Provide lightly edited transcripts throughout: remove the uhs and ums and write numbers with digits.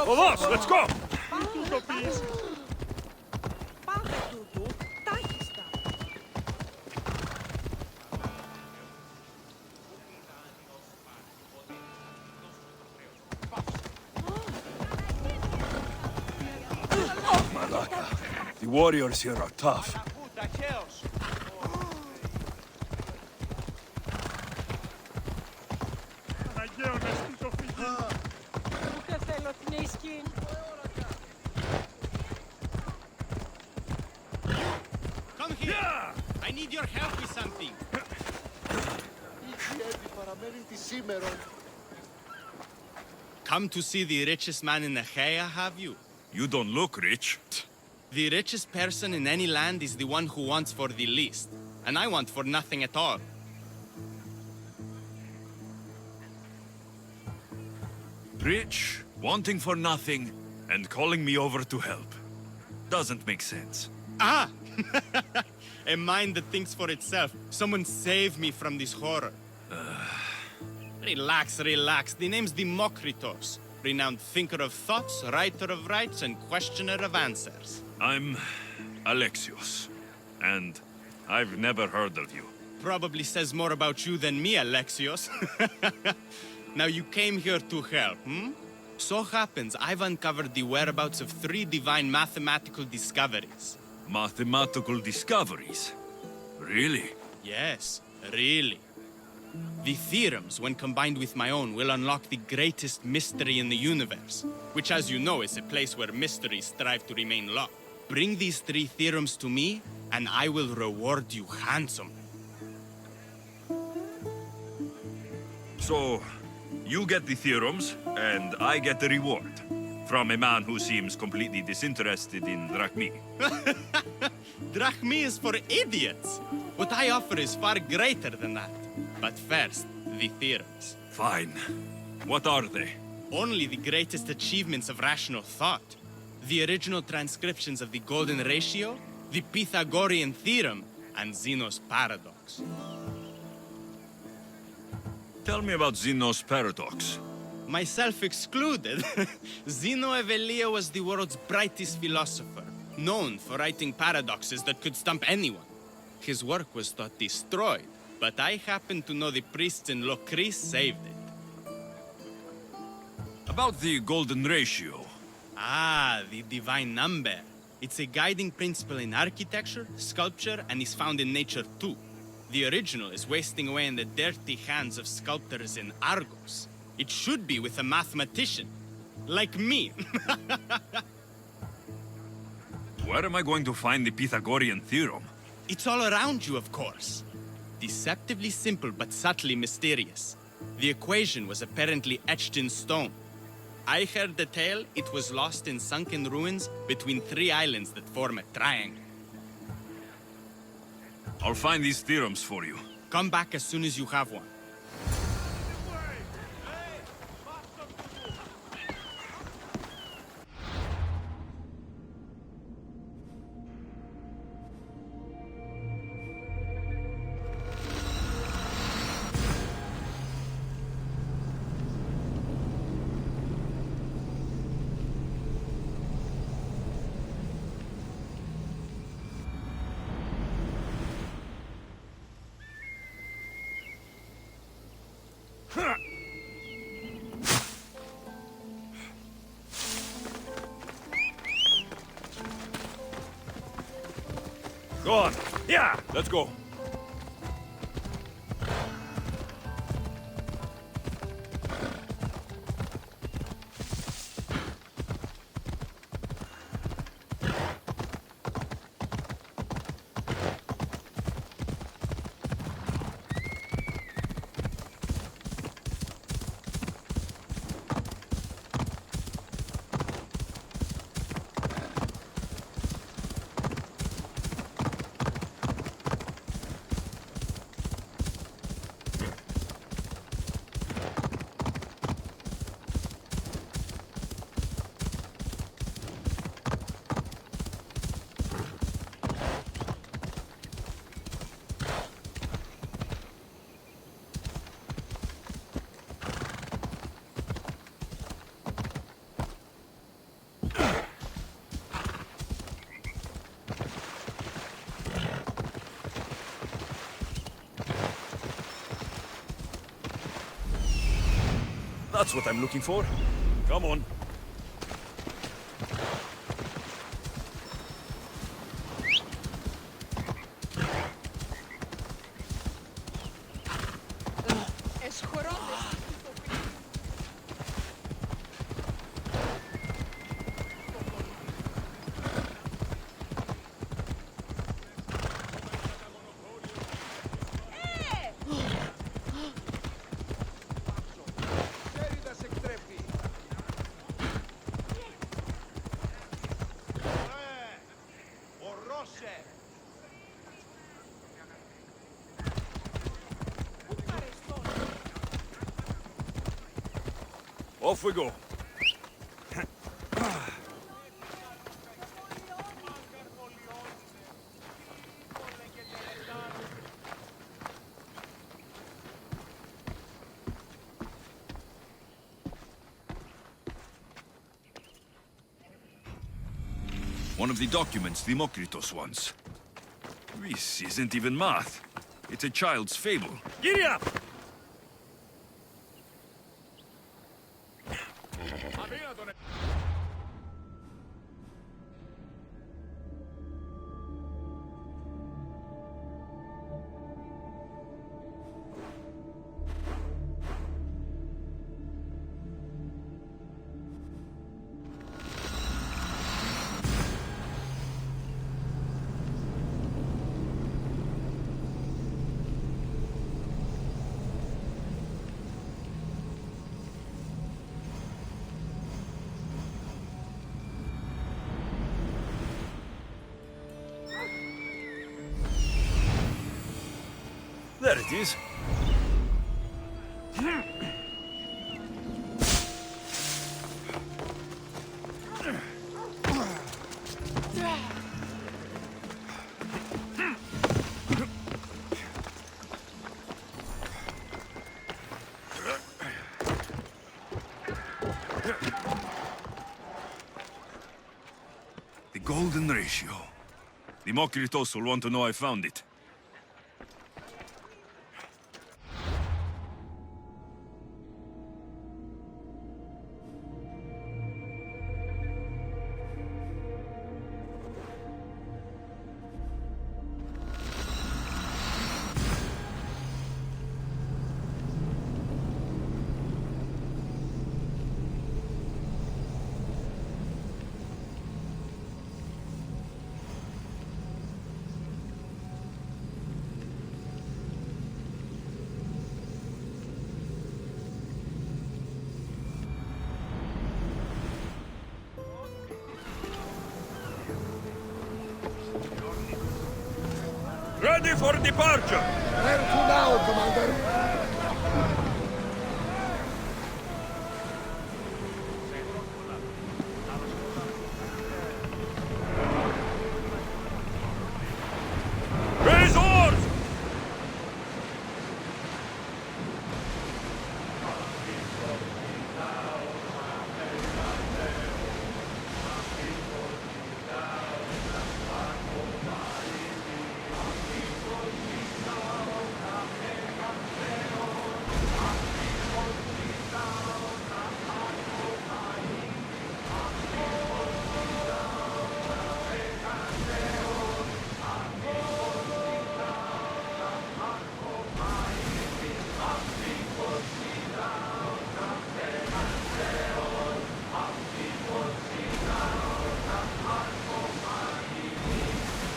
Vamos, let's go! Malaka, the warriors here are tough. Come here! I need your help with something. Come to see the richest man in Achaea, have you? You don't look rich. The richest person in any land is the one who wants for the least. And I want for nothing at all. Rich, wanting for nothing, and calling me over to help. Doesn't make sense. Ah! A mind that thinks for itself. Someone save me from this horror. Relax, relax. The name's Demokritos. Renowned thinker of thoughts, writer of rights, and questioner of answers. I'm Alexios, and I've never heard of you. Probably says more about you than me, Alexios. Now you came here to help, hmm? So happens I've uncovered the whereabouts of 3 divine mathematical discoveries. Mathematical discoveries? Really? Yes, really. The theorems, when combined with my own, will unlock the greatest mystery in the universe, which, as you know, is a place where mysteries strive to remain locked. Bring these 3 theorems to me, and I will reward you handsomely. So, you get the theorems, and I get the reward. From a man who seems completely disinterested in drachmi. Drachmi is for idiots! What I offer is far greater than that. But first, the theorems. Fine. What are they? Only the greatest achievements of rational thought. The original transcriptions of the Golden Ratio, the Pythagorean Theorem, and Zeno's Paradox. Tell me about Zeno's paradox. Myself excluded. Zeno of Elea was the world's brightest philosopher, known for writing paradoxes that could stump anyone. His work was thought destroyed, but I happen to know the priests in Locris saved it. About the golden ratio. Ah, the divine number. It's a guiding principle in architecture, sculpture, and is found in nature too. The original is wasting away in the dirty hands of sculptors in Argos. It should be with a mathematician. Like me. Where am I going to find the Pythagorean theorem? It's all around you, of course. Deceptively simple, but subtly mysterious. The equation was apparently etched in stone. I heard the tale it was lost in sunken ruins between 3 islands that form a triangle. I'll find these theorems for you. Come back as soon as you have one. Go on. Yeah, let's go. That's what I'm looking for. Come on. Off we go. One of the documents Demokritos wants. This isn't even math. It's a child's fable. Giddy up! There it is. The golden ratio. Demokritos will want to know I found it. Ready for departure! Where to now, Commander? Raise oars!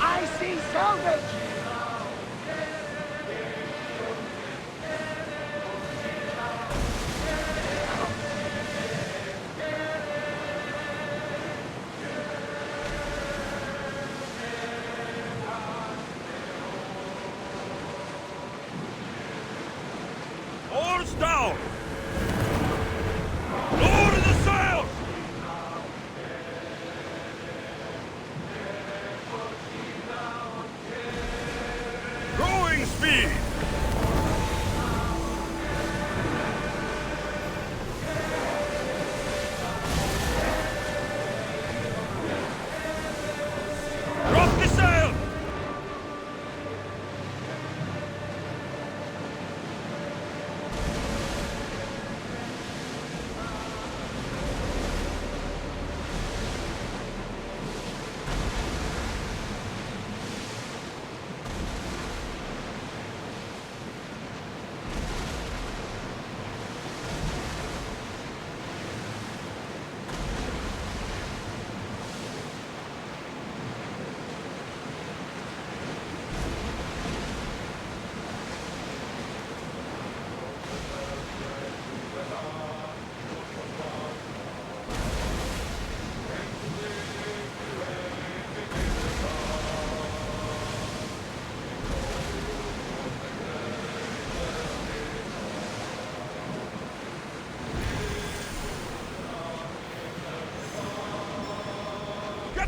I see salvage! Oars down! Lower the sails!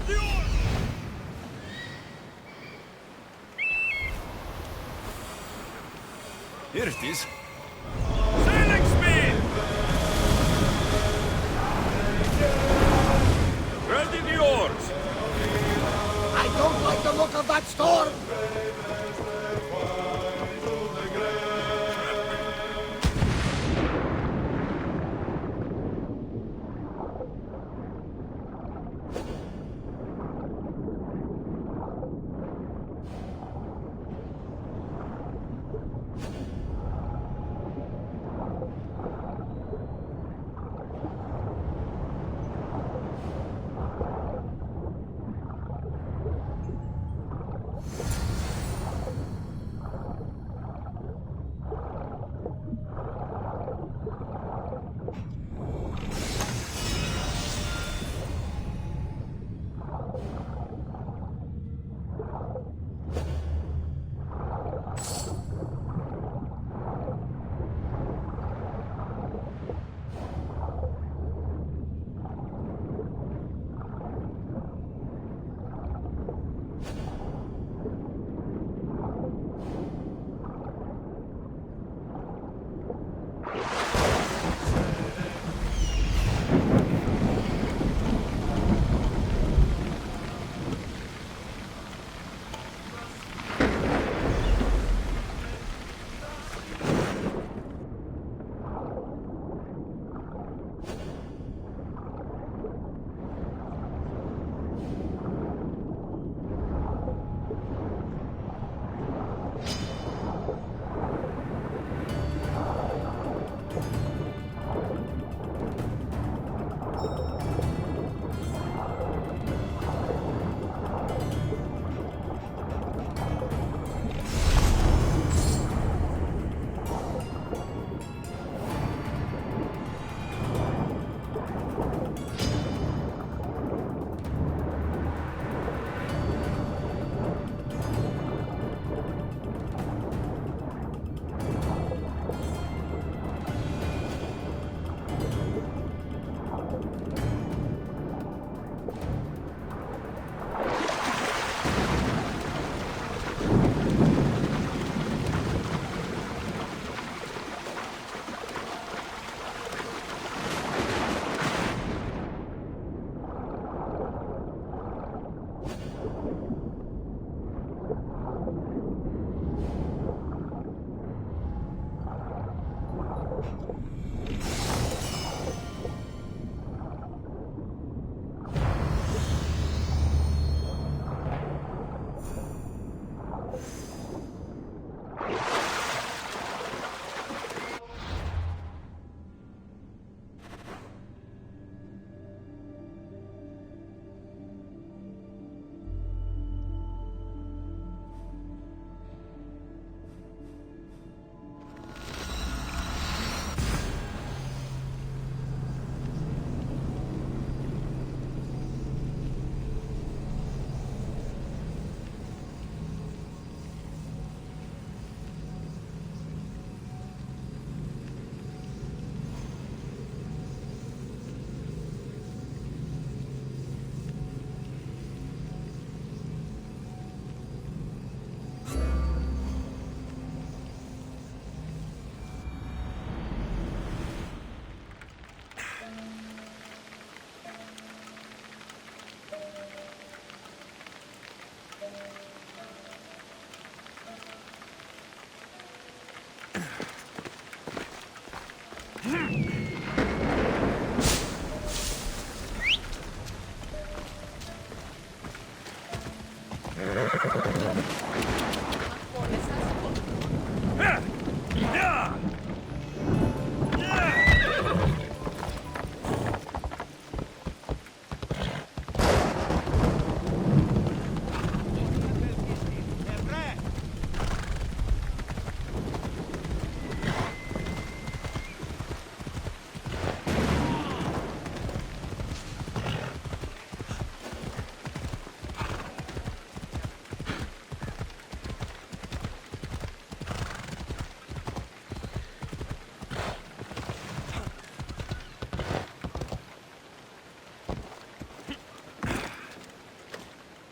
At the oars! Here it is. Sailing speed! Ready the oars! I don't like the look of that storm!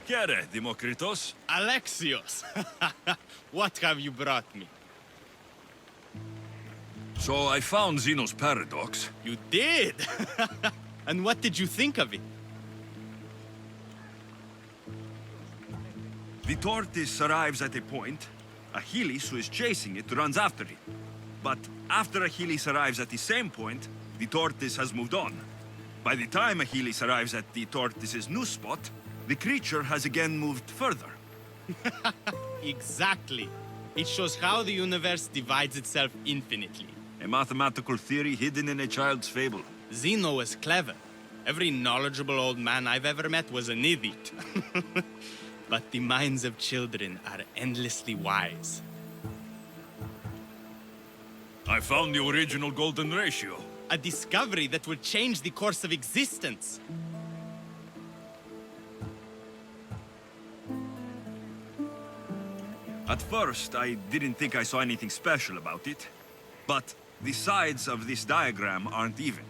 Kere, Demokritos. Alexios! What have you brought me? So I found Zeno's paradox. You did? And what did you think of it? The tortoise arrives at a point. Achilles, who is chasing it, runs after it. But after Achilles arrives at the same point, the tortoise has moved on. By the time Achilles arrives at the tortoise's new spot, the creature has again moved further. Exactly. It shows how the universe divides itself infinitely. A mathematical theory hidden in a child's fable. Zeno was clever. Every knowledgeable old man I've ever met was an idiot. But the minds of children are endlessly wise. I found the original golden ratio. A discovery that will change the course of existence. At first, I didn't think I saw anything special about it. But the sides of this diagram aren't even.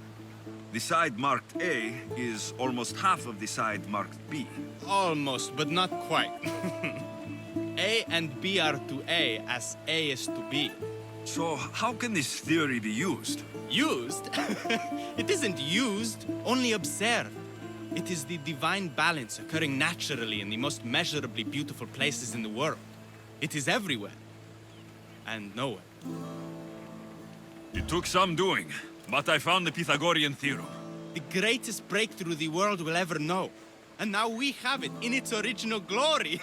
The side marked A is almost half of the side marked B. Almost, but not quite. A and B are to A as A is to B. So how can this theory be used? Used? It isn't used, only observed. It is the divine balance occurring naturally in the most measurably beautiful places in the world. It is everywhere. And nowhere. It took some doing, but I found the Pythagorean theorem. The greatest breakthrough the world will ever know. And now we have it in its original glory.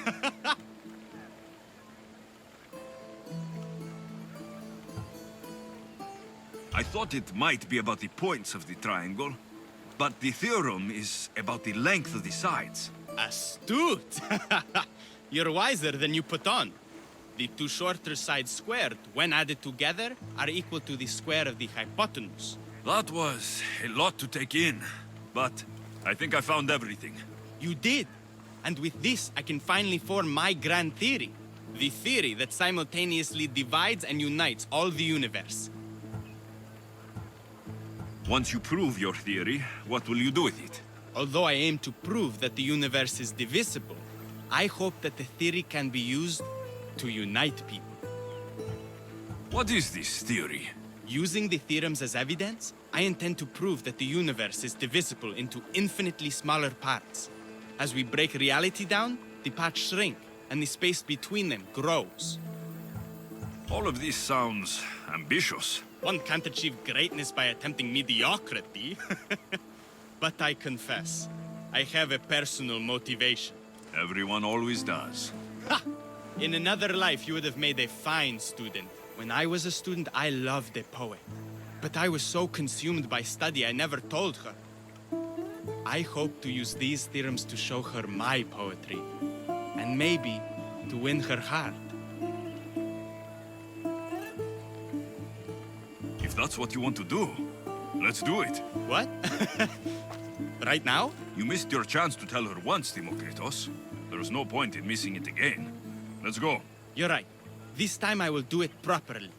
I thought it might be about the points of the triangle, but the theorem is about the length of the sides. Astute! You're wiser than you put on. The two shorter sides squared, when added together, are equal to the square of the hypotenuse. That was a lot to take in, but I think I found everything. You did. And with this, I can finally form my grand theory. The theory that simultaneously divides and unites all the universe. Once you prove your theory, what will you do with it? Although I aim to prove that the universe is divisible, I hope that the theory can be used to unite people. What is this theory? Using the theorems as evidence, I intend to prove that the universe is divisible into infinitely smaller parts. As we break reality down, the parts shrink, and the space between them grows. All of this sounds ambitious. One can't achieve greatness by attempting mediocrity. But I confess, I have a personal motivation. Everyone always does. Ha! In another life, you would have made a fine student. When I was a student, I loved a poet. But I was so consumed by study, I never told her. I hope to use these theorems to show her my poetry. And maybe to win her heart. If that's what you want to do, let's do it. What? Right now? You missed your chance to tell her once, Demokritos. There's no point in missing it again. Let's go. You're right. This time I will do it properly.